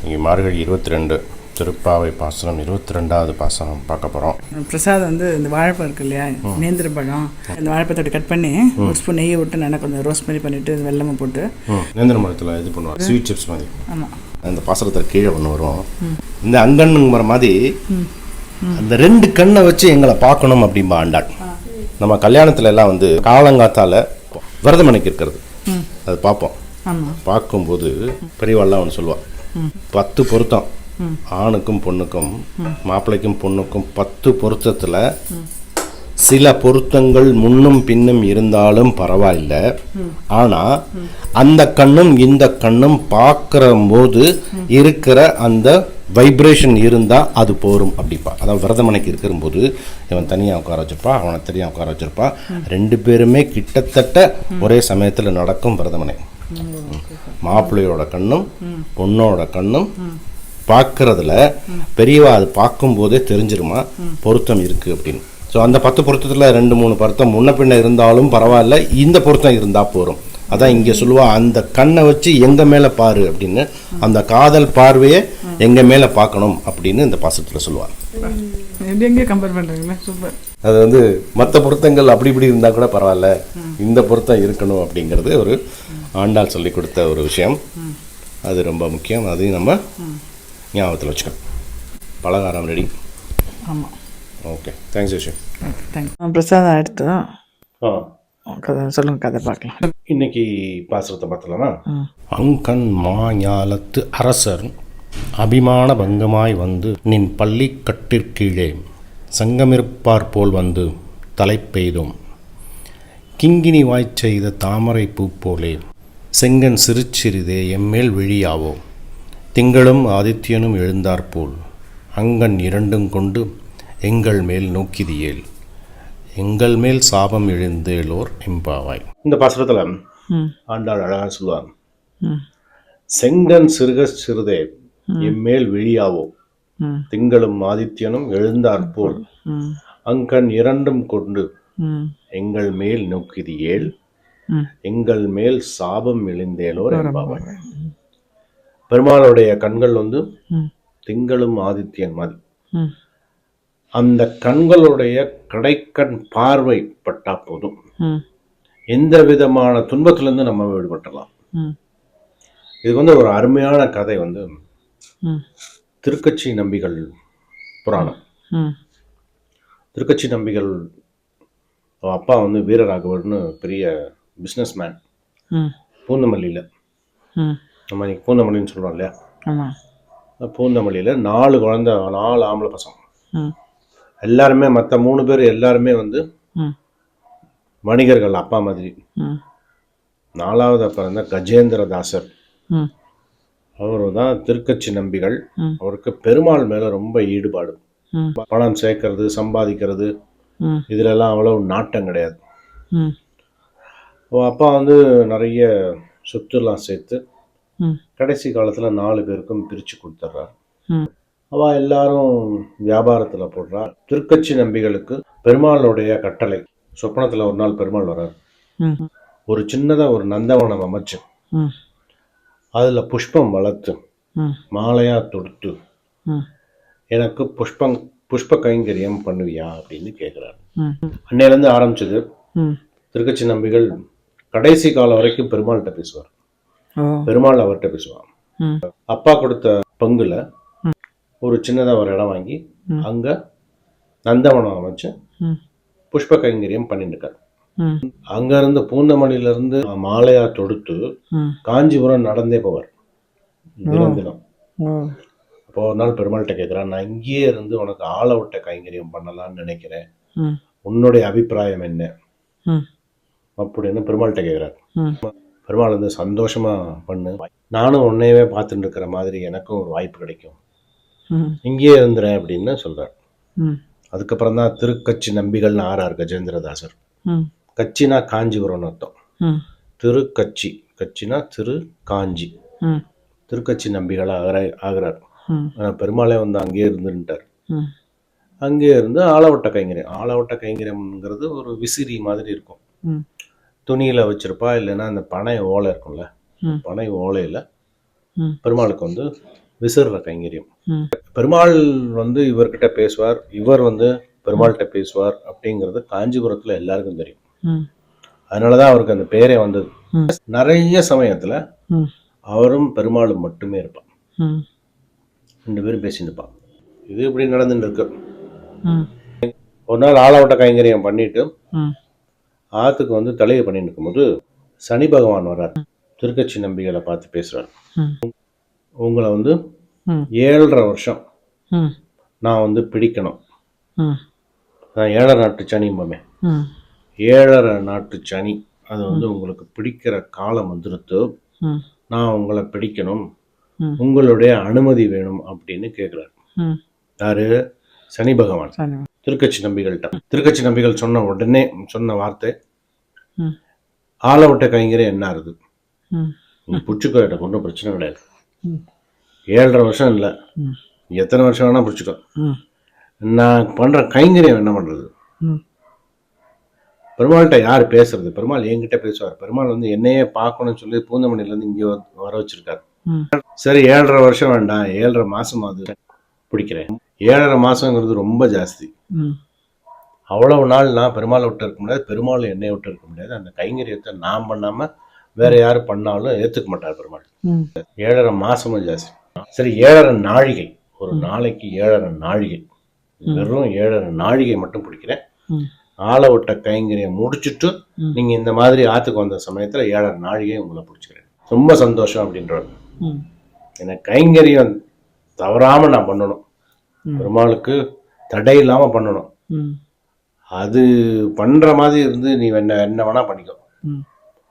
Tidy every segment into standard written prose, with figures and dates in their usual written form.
இங்கே மார்கழி 22 திருப்பாவை பாசனம் 22வது பாசனம் பார்க்க போகிறோம். பிரசாதம் வந்து இந்த வாழைப்பழம் இருக்கு இல்லையா, நேந்திர பழம், இந்த வாழைப்பழத்தை கட் பண்ணி ஒரு ஸ்பூன் நெய்யை விட்டு நல்லா கொஞ்சம் ரோஸ்ட் பண்ணி பண்ணிவிட்டு வெள்ளமும் போட்டு நேந்திர மரத்தில் இது பண்ணுவாங்க, ஸ்வீட் சிப்ஸ் மாதிரி. ஆமாம், அந்த பாசனத்தில் கீழே ஒன்று வரும். இந்த அங்கன்னுங்கிற மாதிரி அந்த 2 கண்ணை வச்சு எங்களை பார்க்கணும் அப்படின்பா ஆண்டாள். நம்ம கல்யாணத்துல எல்லாம் வந்து காலங்காத்தால விரதமனைக்கு இருக்கிறது அது பார்ப்போம். பார்க்கும்போது பெரியவாள்லாம் ஒன்று சொல்லுவாள், 10 பொருத்தம் ஆணுக்கும் பொண்ணுக்கும், மாப்பிள்ளைக்கும் பொண்ணுக்கும் 10 பொருத்தத்தில் சில பொருத்தங்கள் முன்னும் பின்னும் இருந்தாலும் பரவாயில்லை, ஆனால் அந்த கண்ணும் இந்த கண்ணும் பார்க்குற போது இருக்கிற அந்த வைப்ரேஷன் இருந்தால் அது போரும் அப்படிப்பா. அதாவது விரதமனைக்கு இருக்கிறபோது இவன் தனியாக உட்கார வச்சிருப்பா, அவனை தனியாக உட்கார வச்சிருப்பா, 2 பேருமே கிட்டத்தட்ட ஒரே சமயத்தில் நடக்கும் விரதமனை. மாப்பிள்ளையோட கண்ணும் பொண்ணோட கண்ணும் பார்க்கறதுல பெரியவா அது பார்க்கும்போதே தெரிஞ்சிருமா பொருத்தம் இருக்குது அப்படின்னு. ஸோ அந்த 10 பொருத்தத்தில் 2-3 பொருத்தம் முன்ன பின்ன இருந்தாலும் பரவாயில்ல, இந்த பொருத்தம் இருந்தால் போகிறோம். அதான் இங்கே சொல்லுவா, அந்த கண்ணை வச்சு எங்கள் மேலே பாரு அப்படின்னு, அந்த காதல் பார்வையை எங்கள் மேலே பார்க்கணும் அப்படின்னு இந்த பாசத்தில் சொல்லுவாள். எங்கேயும் கம்பேர் பண்ணுறீங்களா, சூப்பர். அது வந்து மற்ற பொருத்தங்கள் அப்படி இப்படி இருந்தால் கூட பரவாயில்ல, இந்த பொருத்தம் இருக்கணும் அப்படிங்கிறது ஒரு ஆண்டாள் சொல்லி கொடுத்த ஒரு விஷயம். அது ரொம்ப முக்கியம். அதையும் நம்ம ஞாபகத்தில் வச்சுக்கணும். பலகாரம் ரெடி. ஆமாம், ஓகே, தேங்க்ஸ் விஷயம். தேங்க்ஸ். பிரசாதம் எடுத்தோம். கதை சொல்லுங்கள், கதை பார்க்கலாம். இன்னைக்கு பாசுரத்தை பார்த்தலாமா? அங்கன் மாஞாலத்து அரசர் அபிமான பங்கமாய் வந்து நின் பள்ளி கட்டிற்கீழே சங்கமிருப்பார் போல் வந்து தலை பெய்தும் கிங்கினி வாய்ச் செய்த தாமரை பூ போலே செங்கன் சிறுச்சிறிதே எம்மேல் விழியாவோ திங்களும் ஆதித்யனும் எழுந்தாற்போல் அங்கன் 2 கொண்டு எங்கள் மேல் நோக்கிதியேல் எங்கள் மேல் சாபம் எழுந்தேலோர் எம்பாவாய். இந்த பாசுரத்தில் ஆண்டாள் அழகாக சொல்லுவாங்க, செங்கன் சிறுதே எம்மேல் விழியாவோ திங்களும் ஆதித்யனும் எழுந்தாற்போல் அங்கன் 2 கொண்டு எங்கள் மேல் நோக்கிதியேல் எங்கள் மேல் சாபம் எழுந்தேலோர் எம்பாவாய். பெருமாளுடைய கண்கள் வந்து திங்களும் ஆதித்யன் மாதிரி. அந்த கண்களுடைய கடைக்கண் பார்வை பட்டா போதும் எந்த விதமான துன்பத்திலிருந்து நம்ம விடுபட்டலாம். இதுக்கு வந்து ஒரு அருமையான கதை வந்து திருக்கச்சி நம்பிகள் புராணம். திருக்கச்சி நம்பிகள் அப்பா வந்து வீரராகவர்னு பெரிய பிஸ்னஸ் மேன். பூந்தமல்லியில் நம்ம இன்னைக்கு பூந்தமல்லின்னு சொல்கிறோம் இல்லையா, பூந்தமல்லியில் 4 குழந்தை, 4 ஆம்பளை பசங்க. எல்லாருமே மற்ற 3 பேர் எல்லாருமே வந்து வணிகர்கள் அப்பா மாதிரி. 4வது பிறந்த கஜேந்திரதாசர், அவரு தான் திருக்கச்சி நம்பிகள். அவருக்கு பெருமாள் மேல ரொம்ப ஈடுபாடு. பணம் சேர்க்கறது, சம்பாதிக்கிறது, இதுலெல்லாம் அவ்வளவு நாட்டம் கிடையாது. அப்பா வந்து நிறைய சொத்துலாம் சேர்த்து கடைசி காலத்துல 4 பேருக்கும் பிரிச்சு கொடுத்துட்றார். அவ எல்லாரும் வியாபாரத்துல போடுறா. திருக்கச்சி நம்பிகளுக்கு பெருமாளுடைய கட்டளை, சொப்பனத்துல ஒரு நாள் பெருமாள் வர்றார். ஒரு சின்னதா ஒரு நந்தவனம் அமைச்சு அதுல புஷ்பம் வளர்த்து மாலையா தொடுத்து எனக்கு புஷ்ப கைங்கரியம் பண்ணுவியா அப்படின்னு கேட்கிறார். அன்னையில இருந்து ஆரம்பிச்சது. திருக்கச்சி நம்பிகள் கடைசி காலம் வரைக்கும் பெருமாள்கிட்ட பேசுவார், பெருமாள் அவர்கிட்ட பேசுவார். அப்பா கொடுத்த பங்குல ஒரு சின்னதா ஒரு இடம் வாங்கி அங்க நந்தவனம் அமைச்சு புஷ்ப கைங்கரியம் பண்ணிட்டு இருக்காரு. அங்க இருந்து பூந்தமல்லியில இருந்து மாலையா தொடுத்து காஞ்சிபுரம் நடந்தே போவார் தினம். அப்போ ஒரு நாள் பெருமாள்கிட்ட கேட்கிறான், நான் இங்கேயே இருந்து உனக்கு ஆள விட்ட கைங்கரியம் பண்ணலாம்னு நினைக்கிறேன், உன்னுடைய அபிப்பிராயம் என்ன அப்படின்னு பெருமாள்கிட்ட கேட்கிறார். பெருமாள் வந்து சந்தோஷமா பண்ணு, நானும் உன்னையவே பார்த்துட்டு இருக்கிற மாதிரி எனக்கும் ஒரு வாய்ப்பு கிடைக்கும், இங்கேயே இருந்துறேன் அப்படின்னு சொல்றார். அதுக்கப்புறம் தான் திருக்கச்சி நம்பிகள்னு ஆறார் கஜேந்திரதாசர். கச்சினா காஞ்சிபுரம்னு அர்த்தம். திருக்கச்சி, கச்சினா திரு காஞ்சி, திருக்கச்சி நம்பிகள் ஆகிறார். பெருமாளே வந்து அங்கேயே இருந்துட்டார். அங்கே இருந்து ஆளவட்ட கைங்கரியம். ஆளவட்ட கைங்கரியம்ங்கிறது ஒரு விசிறி மாதிரி இருக்கும், துணியில வச்சிருப்பா, இல்லைன்னா அந்த பனை ஓலை இருக்கும்ல, பனை ஓலையில பெருமாளுக்கு வந்து விசிறுற கைங்கரியம். ம் பெருமாள் வந்து இவர்கிட்ட பேசுவார், இவர் வந்து பெருமாள்கிட்ட பேசுவார் அப்படிங்கிறது காஞ்சிபுரத்துல எல்லாருக்கும் தெரியும். ம் அதனாலதான் அவருக்கு அந்த பேரே வந்தது. ம் நிறைய சமயத்துல ம் அவரும் பெருமாளும் மட்டுமே இருப்பான். ம் 2 பேரும் பேசிட்டு இருப்பான். இது இப்படி நடந்துட்டு இருக்கு. ம் ஒரு நாள் ஆலவட்ட கைங்கரியம் பண்ணிட்டு ம் ஆத்துக்கு வந்து தலையை பண்ணிட்டு இருக்கும்போது சனி பகவான் வர்றார். திருக்கச்சி நம்பிகளை பார்த்து பேசுறார். ம் உங்களை வந்து ம் 7.5 வருஷம் ம் நான் வந்து பிடிக்கணும். ம் நான் 7.5 நாட்டு சனியுமே. ம் 7.5 நாட்டு சனி அது வந்து உங்களுக்கு பிடிக்கிற காலம் வந்துருத்து. ம் நான் உங்களை பிடிக்கணும், ம் உங்களுடைய அனுமதி வேணும் அப்படின்னு கேட்குறாரு. ம் யாரு? சனி பகவான் சரி திருக்கச்சி நம்பிகள்கிட்ட. திருக்கச்சி நம்பிகள் சொன்ன உடனே சொன்ன வார்த்தை, ம் ஆலவட்ட கைங்கரியம் என்ன ஆகுது, ம் நீ பிடிச்சிக்கோ, ஒன்றும் பிரச்சனை கிடையாது. ம் 7.5 வருஷம் இல்லை, ம் எத்தனை வருஷம் வேணா பிடிச்சிக்கோ. ம் நான் பண்ற கைங்கரியம் என்ன பண்றது? ம் பெருமாள்கிட்ட யார் பேசுறது? பெருமாள் என்கிட்ட பேசுவார். பெருமாள் வந்து என்னையே பார்க்கணும்னு சொல்லி பூந்தமணிலேருந்து இங்கே வர வச்சிருக்காரு. ம் சரி 7.5 வருஷம் வேண்டாம், 7.5 மாசம் அது பிடிக்கிறேன். 7.5 மாசங்கிறது ரொம்ப ஜாஸ்தி. ம் அவ்வளவு நாள் நான் பெருமாளை விட்டு இருக்க முடியாது, பெருமாள் என்னை விட்டு இருக்க முடியாது. அந்த கைங்கரியத்தை நான் பண்ணாம வேற யாரு பண்ணாலும் ஏத்துக்க மாட்டார் பெருமாள். ம் 7.5 மாசமும் ஜாஸ்தி. சரி 7.5 நாழிகை, ஒரு நாளைக்கு 7.5 நாழிகை, வெறும் 7.5 நாழிகை மட்டும் பிடிக்கிறேன். ம் ஆலவட்ட கைங்கரியம் முடிச்சுட்டு நீங்க இந்த மாதிரி ஆத்துக்கு வந்த சமயத்துல 7.5 நாழிகை உங்களை பிடிச்சிக்கிறேன். ரொம்ப சந்தோஷம் அப்படின்றாரு. ம் எனக்கு கைங்கரியம் தவறாம நான் பண்ணணும், பெருமாளுக்கு தடை இல்லாம பண்ணணும். ம் அது பண்ற மாதிரி இருந்து நீ என்ன வேணா பண்ணிக்கோ ம்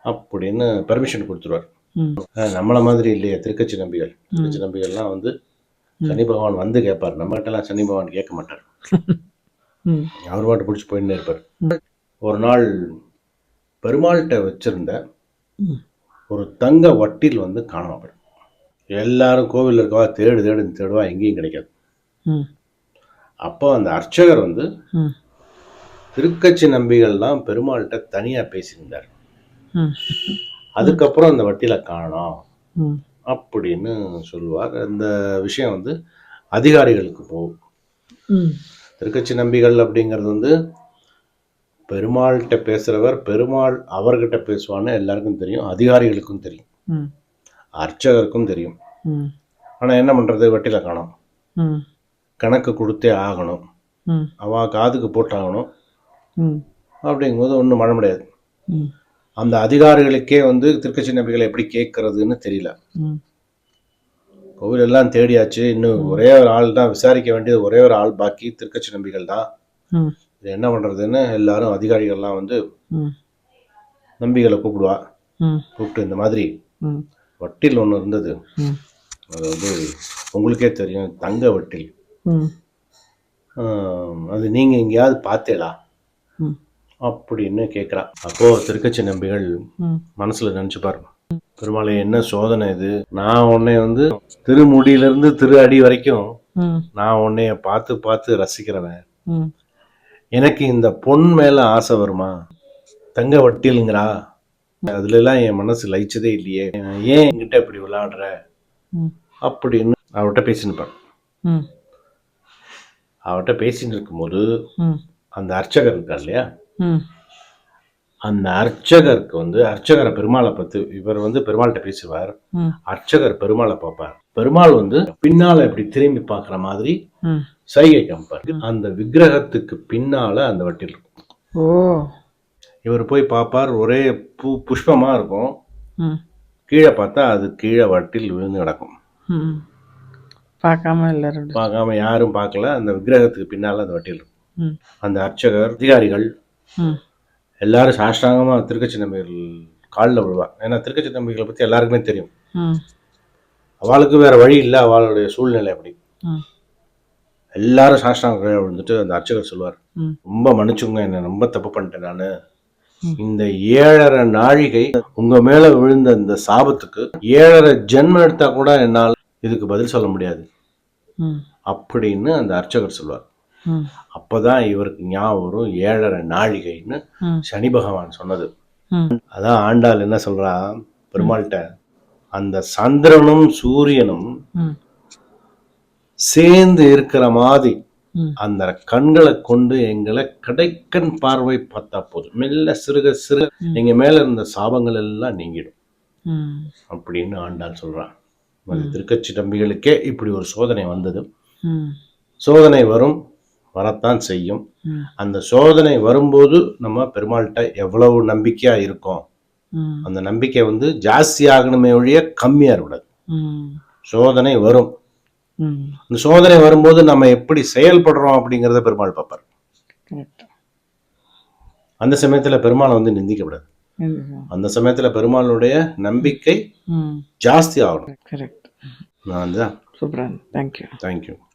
அப்படின்னு பெர்மிஷன் கொடுத்துருவார். ம் நம்மள மாதிரி இல்லையே திருக்கச்சி நம்பிகள். திருக்கச்சி நம்பிகள்லாம் வந்து சனி பகவான் வந்து கேட்பார். நம்மகிட்டலாம் சனி பகவான் கேட்க மாட்டார். ம் அவர் பாட்டு பிடிச்சி போயின்னு இருப்பார். ஒரு நாள் பெருமாள்கிட்ட வச்சிருந்த ம் ஒரு தங்க வட்டில் வந்து காணாம போயிடும். எல்லாரும் கோவிலில் இருக்கவா தேடுன்னு தேடுவா, எங்கேயும் கிடைக்காது. ம் அப்போ அந்த அர்ச்சகர் வந்து ம் திருக்கச்சி நம்பிகள் தான் பெருமாள்கிட்ட தனியா பேசியிருந்தார். ம் அதுக்கப்புறம் அந்த வட்டியில காணோம் ம் அப்படின்னு சொல்லுவார். அந்த விஷயம் வந்து அதிகாரிகளுக்கு போகும். ம் திருக்கச்சி நம்பிகள் அப்படிங்கிறது வந்து பெருமாள்கிட்ட பேசுறவர், பெருமாள் அவர்கிட்ட பேசுவான்னு எல்லாருக்கும் தெரியும், அதிகாரிகளுக்கும் தெரியும், ம் அர்ச்சகருக்கும் தெரியும். ம் ஆனா என்ன பண்றது, வட்டியில காணோம், ம் கணக்கு கொடுத்தே ஆகணும், ம் அவ காதுக்கு போட்டாகணும். ம் அப்படிங்கும்போது ஒன்றும் பண்ண முடியாது. ம் அந்த அதிகாரிகளுக்கே வந்து திருக்கச்சி நம்பிகளை எப்படி கேட்கறதுன்னு தெரியல. ம் கோவில் எல்லாம் தேடியாச்சு, இன்னும் ஒரே ஒரு ஆள் தான் விசாரிக்க வேண்டியது, ஒரே ஒரு ஆள் பாக்கி, திருக்கச்சி நம்பிகள் தான். ம் இது என்ன பண்றதுன்னு எல்லாரும் அதிகாரிகள்லாம் வந்து ம் நம்பிகளை கூப்பிடுவா. ம் கூப்பிட்டு இந்த மாதிரி ம் வட்டில் ஒன்று இருந்தது, ம் அது வந்து உங்களுக்கே தெரியும், தங்க வட்டில். ம் அது நீங்க எங்கேயாவது பார்த்தேளா ம் அப்படின்னு கேட்குறா. அப்போ திருக்கச்சி நம்பிகள் ம் மனசுல நினைச்சு பாருங்க, பெருமாளே என்ன சோதனை இது, நான் உன்னை வந்து திருமுடியிலிருந்து திரு அடி வரைக்கும் ம் நான் உன்னைய பார்த்து பார்த்து ரசிக்கிறவன், ம் எனக்கு இந்த பொன் மேல ஆசை வருமா? தங்க வட்டிலுங்கிறா, அதுல எல்லாம் என் மனசு லயிச்சதே இல்லையே, ஏன் என்கிட்ட இப்படி விளையாடுற ம் அப்படின்னு அவர்கிட்ட பேசினுப்பார். ம் அவர்கிட்ட பேசிட்டு இருக்கும்போது ம் அந்த அர்ச்சகர் இருக்கார் இல்லையா, ம் அந்த அர்ச்சகருக்கு வந்து அர்ச்சகரை பெருமாளை பத்தி, இவர் வந்து பெருமாள்கிட்ட பேசுவார், ம் அர்ச்சகர் பெருமாளை பார்ப்பார். பெருமாள் வந்து பின்னால இப்படி திரும்பி பார்க்குற மாதிரி ம் சைகை காமிப்பார். அந்த விக்கிரகத்துக்கு பின்னால அந்த வட்டில் இருக்கும். ஓ இவர் போய் பார்ப்பார், ஒரே புஷ்பமா இருக்கும். ம் கீழே பார்த்தா அது கீழே வட்டில் விழுந்து கிடக்கும். ம் பார்க்காம எல்லாரும் பார்க்காம யாரும் பார்க்கல, அந்த விக்கிரகத்துக்கு பின்னால அந்த வட்டில் இருக்கும். ம் அந்த அர்ச்சகர் அதிகாரிகள் ம் எல்லாரும் சாஷ்டாங்கமா திருக்கச்சி நம்பிகள் காலில் விழுவா. ஏன்னா திருக்கச்சி நம்பிகளை பத்தி எல்லாருக்குமே தெரியும், ம் அவளுக்கு வேற வழி இல்லை, அவளுடைய சூழ்நிலை அப்படி. ம் எல்லாரும் சாஷ்டாங்க கீழே விழுந்துட்டு அந்த அர்ச்சகர் சொல்லுவார், ம் ரொம்ப மன்னிச்சுங்க, என்ன ரொம்ப தப்பு பண்ணிட்டேன் நானு. இந்த 7.5 நாழிகை உங்க மேல விழுந்த இந்த சாபத்துக்கு 7.5 ஜென்மம் எடுத்தா கூட என்னால் இதுக்கு பதில் சொல்ல முடியாது ம் அப்படின்னு அந்த அர்ச்சகர் சொல்லுவார். ம் அப்பதான் இவருக்கு ஞாபகம் வரும் 7.5 நாழிகைன்னு ம் சனி பகவான் சொன்னது. ம் அதான் ஆண்டாள் என்ன சொல்றா பெருமாள்கிட்ட, அந்த சந்திரனும் சூரியனும் ம் சேர்ந்து இருக்கிற மாதிரி ம். அந்த கண்களை கொண்டு எங்களை கடைக்கண் பார்வை பார்த்தா போதும், மெல்ல சிறுக சிறுக எங்க மேல இருந்த சாபங்கள் எல்லாம் நீங்கிடும் ம். அப்படின்னு ஆண்டாள் சொல்றான். திருக்கட்சி நம்பிகளுக்கே இப்படி ஒரு சோதனை வந்தது. ம். சோதனை வரும், வரத்தான் செய்யும். ம். அந்த சோதனை வரும்போது நம்ம பெருமாள்கிட்ட எவ்வளவு நம்பிக்கையா இருக்கோம், ம். அந்த நம்பிக்கை வந்து ஜாஸ்தி ஆகணுமே ஒழிய கம்மியா இருக்கக்கூடாது. ம். சோதனை வரும், ம். அந்த சோதனை வரும்போது நம்ம எப்படி செயல்படுறோம் அப்படிங்கிறத பெருமாள் பார்ப்பார். கரெக்ட். அந்த சமயத்துல பெருமாளை வந்து நிந்திக்கப்படாது. ம். அந்த சமயத்துல பெருமாளுடைய நம்பிக்கை ம். ஜாஸ்தி ஆகணும். கரெக்ட். நான் தான் சூப்பரா. தேங்க்யூ. தேங்க்யூ.